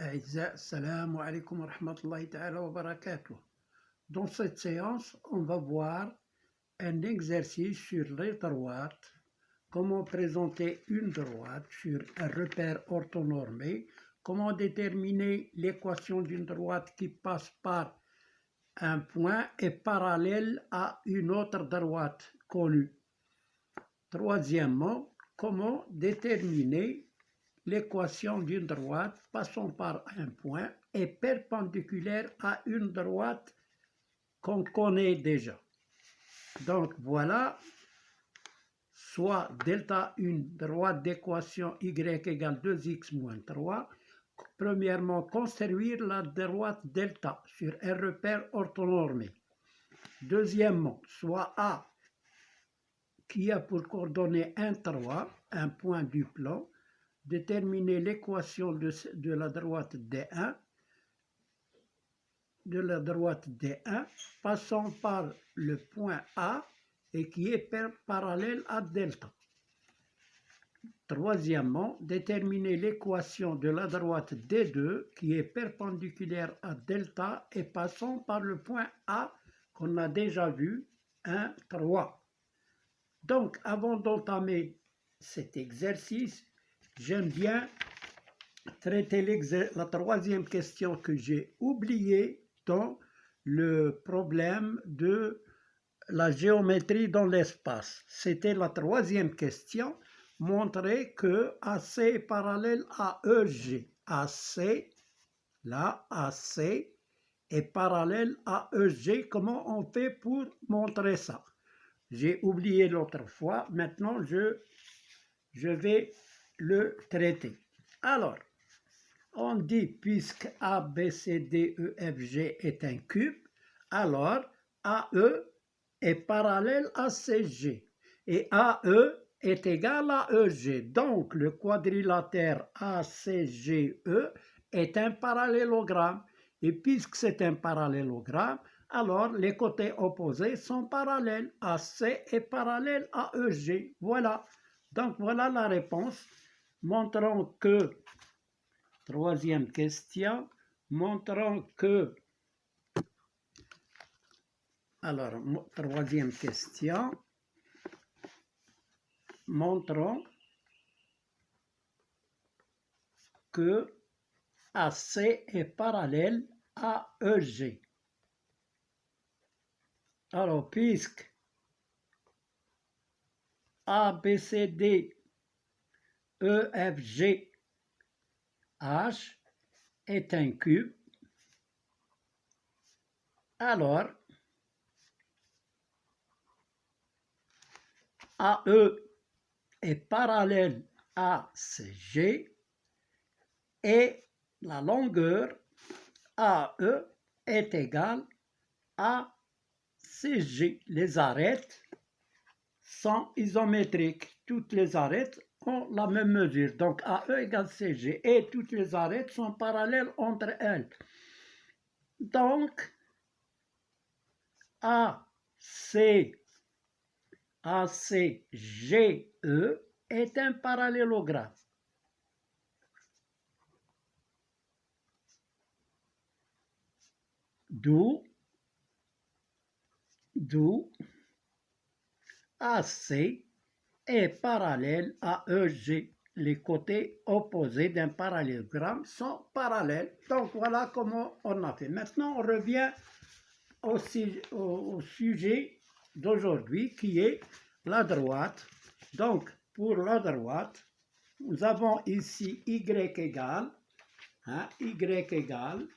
أعزائي السلام عليكم ورحمة الله تعالى وبركاته. Dans cette séance, on va voir un exercice sur les droites, comment présenter une droite sur un repère orthonormé, comment déterminer l'équation d'une droite qui passe par un point et parallèle à une autre droite connue. Troisièmement, comment déterminer l'équation d'une droite passant par un point est perpendiculaire à une droite qu'on connaît déjà. Donc voilà, soit delta une droite d'équation y égale 2x moins 3. Premièrement, construire la droite delta sur un repère orthonormé. Deuxièmement, soit A qui a pour coordonnée 1, 3, un point du plan. Déterminer l'équation de la droite D1, passant par le point A et qui est parallèle à delta. Troisièmement, déterminer l'équation de la droite D2 qui est perpendiculaire à delta et passant par le point A qu'on a déjà vu, 1, 3. Donc, avant d'entamer cet exercice, j'aime bien traiter la troisième question que j'ai oubliée dans le problème de la géométrie dans l'espace. C'était la troisième question, montrer que AC est parallèle à EG. AC, là, AC est parallèle à EG. Comment on fait pour montrer ça? J'ai oublié l'autre fois, maintenant je vais le traiter. Alors, on dit puisque A, B, C, D, E, F, G est un cube, alors AE est parallèle à CG et AE est égal à EG. Donc, le quadrilatère ACGE est un parallélogramme. Et puisque c'est un parallélogramme, alors les côtés opposés sont parallèles. AC est parallèle à EG. Voilà. Donc, voilà la réponse. Montrons que, troisième question, montrons que, alors, troisième question, montrons que AC est parallèle à EG. Alors, puisque A, B, C, D, E, F, G, H est un cube, alors AE est parallèle à CG et la longueur AE est égale à CG. Les arêtes sont isométriques. Toutes les arêtes ont la même mesure. Donc AE égale CG et toutes les arêtes sont parallèles entre elles. Donc ACGE est un parallélogramme. D'où AC est parallèle à EG. Les côtés opposés d'un parallélogramme sont parallèles. Donc voilà comment on a fait. Maintenant on revient au sujet d'aujourd'hui qui est la droite. Donc pour la droite, nous avons ici Y égale, Y égale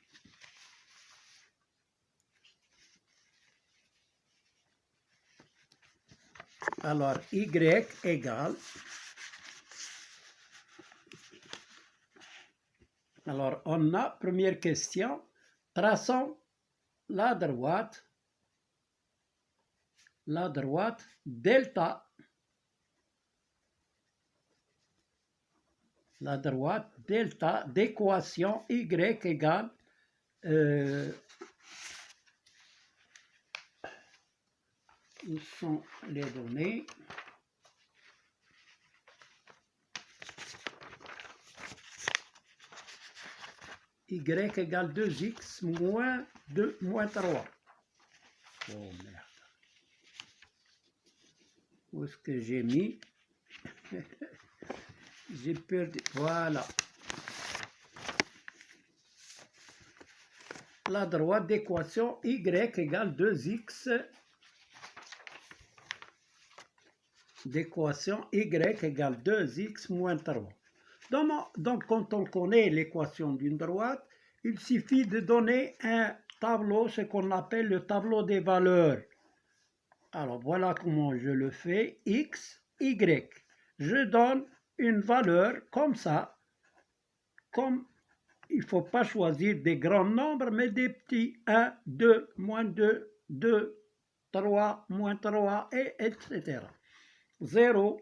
alors, Y égale, alors on a, première question, traçons la droite delta, d'équation Y égale, où sont les données? y égale 2x moins 3. Oh merde. Où est-ce que j'ai mis? J'ai perdu. Voilà. La droite d'équation y égale 2x. D'équation y égale 2x moins 3. Donc, quand on connaît l'équation d'une droite, il suffit de donner un tableau, ce qu'on appelle le tableau des valeurs. Alors, voilà comment je le fais. X, Y. Je donne une valeur comme ça. Comme il ne faut pas choisir des grands nombres, mais des petits 1, 2, moins 2, 2, 3, moins 3, et etc. 0.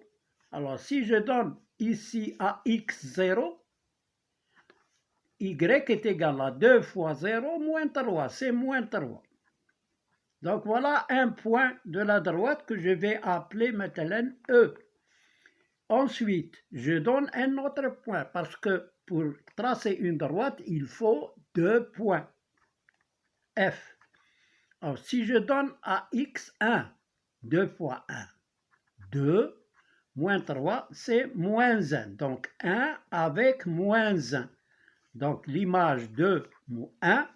Alors, si je donne ici à x 0, y est égal à 2 fois 0 moins 3, c'est moins 3. Donc voilà un point de la droite que je vais appeler maintenant E. Ensuite, je donne un autre point parce que pour tracer une droite, il faut 2 points. F. Alors si je donne à x 1, 2 fois 1, 2, moins 3, c'est moins 1. Donc 1 avec moins 1. Donc l'image de 1,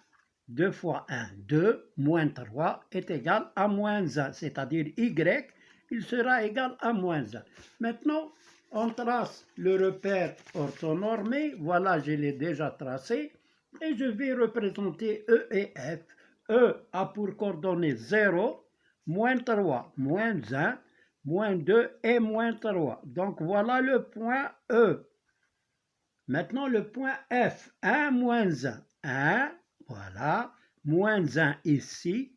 2 fois 1, 2, moins 3 est égal à moins 1. C'est-à-dire y, il sera égal à moins 1. Maintenant, on trace le repère orthonormé. Voilà, je l'ai déjà tracé. Et je vais représenter E et F. E a pour coordonnées 0, moins 3, moins 1, moins 2 et moins 3. Donc voilà le point E. Maintenant le point F, 1 moins 1, 1, voilà, moins 1 ici.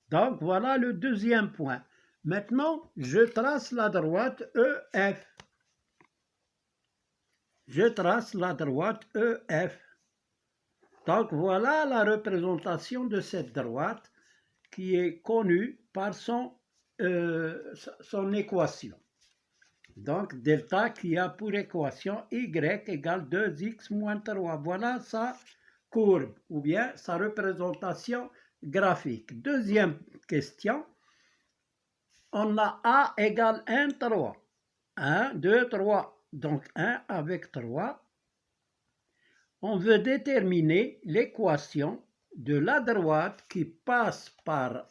Donc voilà le deuxième point. Maintenant, je trace la droite EF. Je trace la droite EF. Donc voilà la représentation de cette droite qui est connue par son équation. Donc delta qui a pour équation y égale 2x moins 3. Voilà sa courbe ou bien sa représentation graphique. Deuxième question. On a A égale 1, 3. 1, 2, 3. Donc 1 avec 3. On veut déterminer l'équation de la droite qui passe par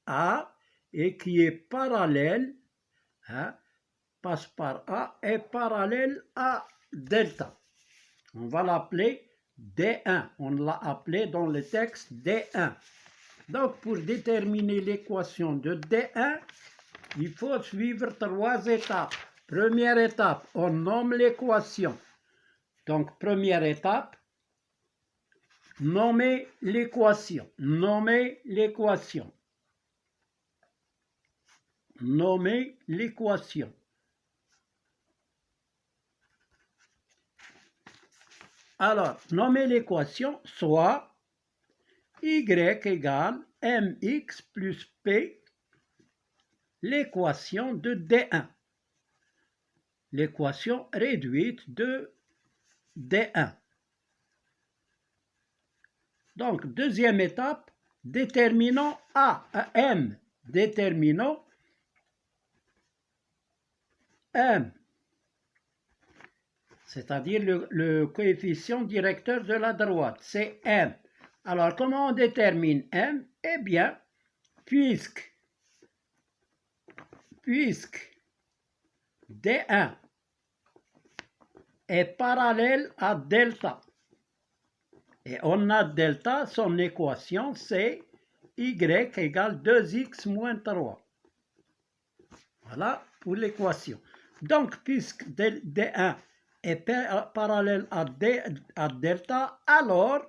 A et qui est parallèle, passe par A et parallèle à delta. On va l'appeler D1. On l'a appelé dans le texte D1. Donc pour déterminer l'équation de D1, il faut suivre 3 étapes. Première étape, on nomme l'équation. Donc, première étape, nommer l'équation. Nommer l'équation. Nommer l'équation. Alors, nommer l'équation, soit y égale mx plus p, l'équation de D1. L'équation réduite de D1. Donc, deuxième étape, déterminons M. Déterminons M, c'est-à-dire le coefficient directeur de la droite, c'est M. Alors, comment on détermine M? Eh bien, puisque D1 est parallèle à delta, et on a delta, son équation, c'est y égale 2x moins 3. Voilà pour l'équation. Donc, puisque D1 est parallèle à delta, alors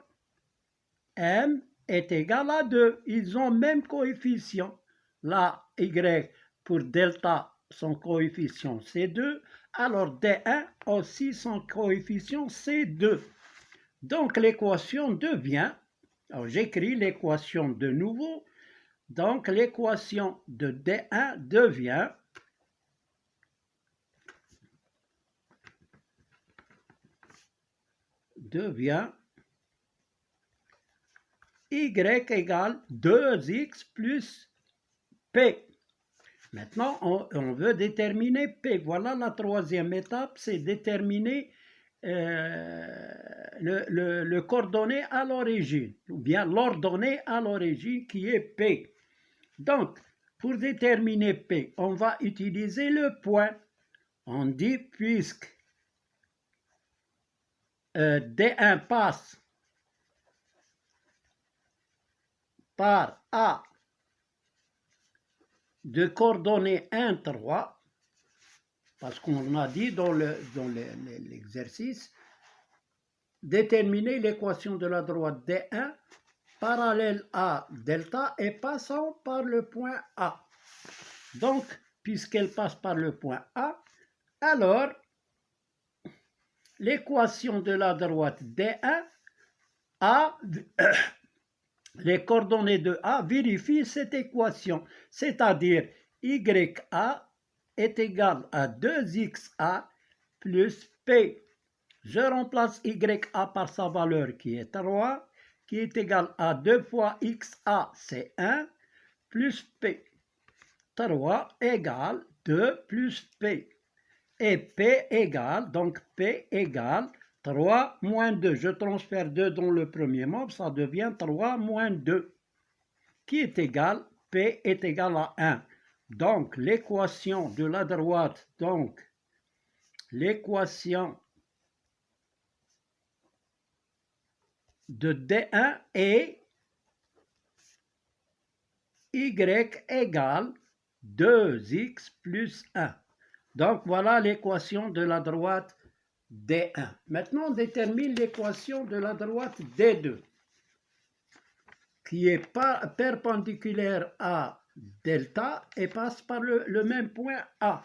M est égal à 2. Ils ont même coefficient. Là, Y pour delta, son coefficient c'est 2. Alors D1 aussi, son coefficient c'est 2. Donc l'équation devient, alors j'écris l'équation de nouveau, donc l'équation de D1 devient y égale 2x plus p. Maintenant, on veut déterminer p. Voilà la troisième étape, c'est déterminer le coordonné à l'origine, ou bien l'ordonnée à l'origine qui est p. Donc, pour déterminer p, on va utiliser le point. On dit puisque D1 passe par A de coordonnées 1, 3, parce qu'on a dit dans l'exercice, déterminer l'équation de la droite D1 parallèle à delta et passant par le point A. Donc, puisqu'elle passe par le point A, alors l'équation de la droite D1 A, les coordonnées de A vérifient cette équation, c'est-à-dire YA est égal à 2XA plus P. Je remplace YA par sa valeur qui est 3, qui est égal à 2 fois XA, c'est 1, plus P. 3 égale 2 plus P. Et P égale, donc P égale 3 moins 2. Je transfère 2 dans le premier membre, ça devient 3 moins 2, qui est égal, P est égal à 1. Donc, l'équation de la droite, donc, l'équation de D1 est Y égale 2x plus 1. Donc, voilà l'équation de la droite D1. Maintenant, on détermine l'équation de la droite D2, qui est perpendiculaire à delta et passe par le même point A.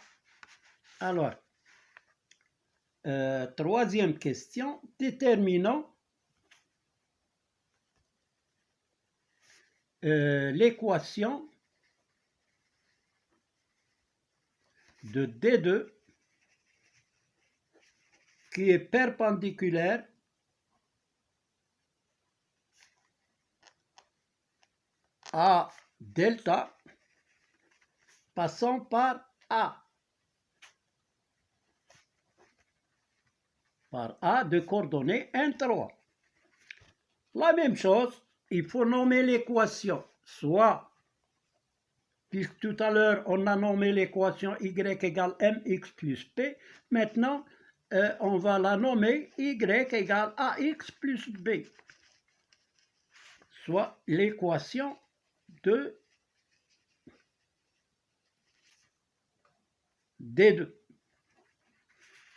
Alors, troisième question, déterminons l'équation de D2 qui est perpendiculaire à delta passant par A. Par A de coordonnées 1, 3. La même chose, il faut nommer l'équation, soit, puisque tout à l'heure on a nommé l'équation y égale mx plus p, maintenant on va la nommer y égale ax plus b, soit l'équation de D2.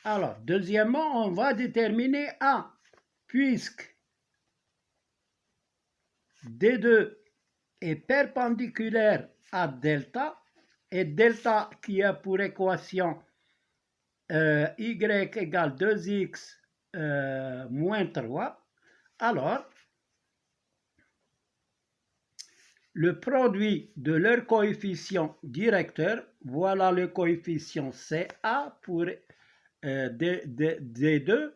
Alors, deuxièmement, on va déterminer A, puisque D2 est perpendiculaire à delta, et delta qui a pour équation y égale 2x moins 3, alors le produit de leur coefficient directeur, voilà le coefficient CA pour D2,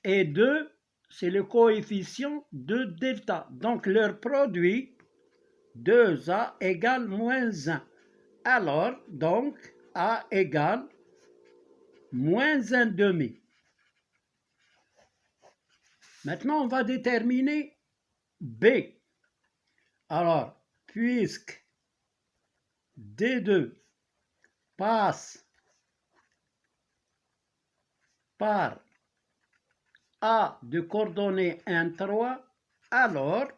et 2, c'est le coefficient de delta. Donc leur produit, 2A égale moins 1. Alors, donc, A égale moins 1 demi. Maintenant, on va déterminer B. Alors, puisque D2 passe par A de coordonnées 1, 3, alors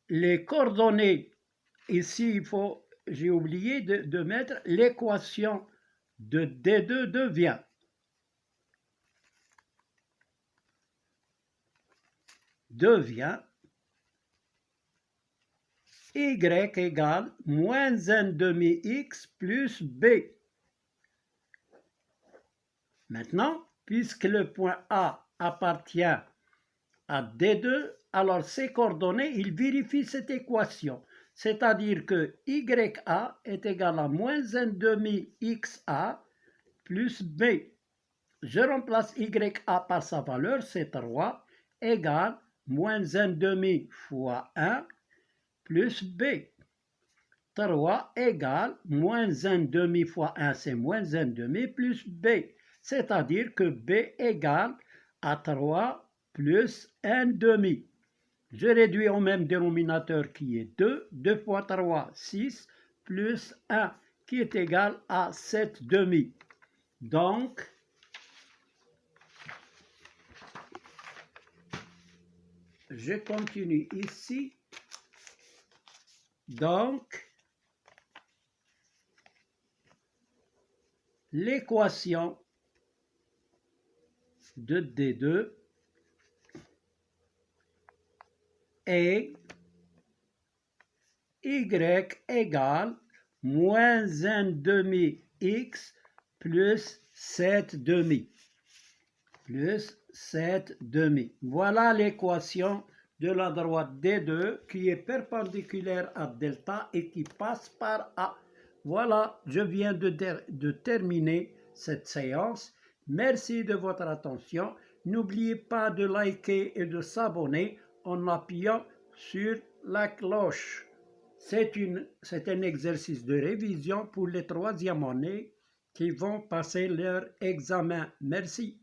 les coordonnées, ici j'ai oublié de mettre l'équation de D2 devient y égale moins 1 demi x plus b. Maintenant, puisque le point A appartient à D2, alors ces coordonnées, il vérifie cette équation. C'est-à-dire que YA est égal à moins 1 demi XA plus B. Je remplace YA par sa valeur, c'est 3, égale moins 1/2 fois 1 plus B. 3 égale moins 1/2 fois 1, c'est moins 1/2 plus B. C'est-à-dire que B égale à 3 plus 1/2. Je réduis au même dénominateur qui est 2. 2 fois 3, 6, plus 1 qui est égal à 7/2. Donc, je continue ici. Donc, l'équation de D2 est y égale moins 1/2 x plus 7/2. Plus 7/2. Voilà l'équation de la droite D2 qui est perpendiculaire à delta et qui passe par A. Voilà, je viens de terminer cette séance. Merci de votre attention. N'oubliez pas de liker et de s'abonner en appuyant sur la cloche. C'est un exercice de révision pour les troisième années qui vont passer leur examen. Merci.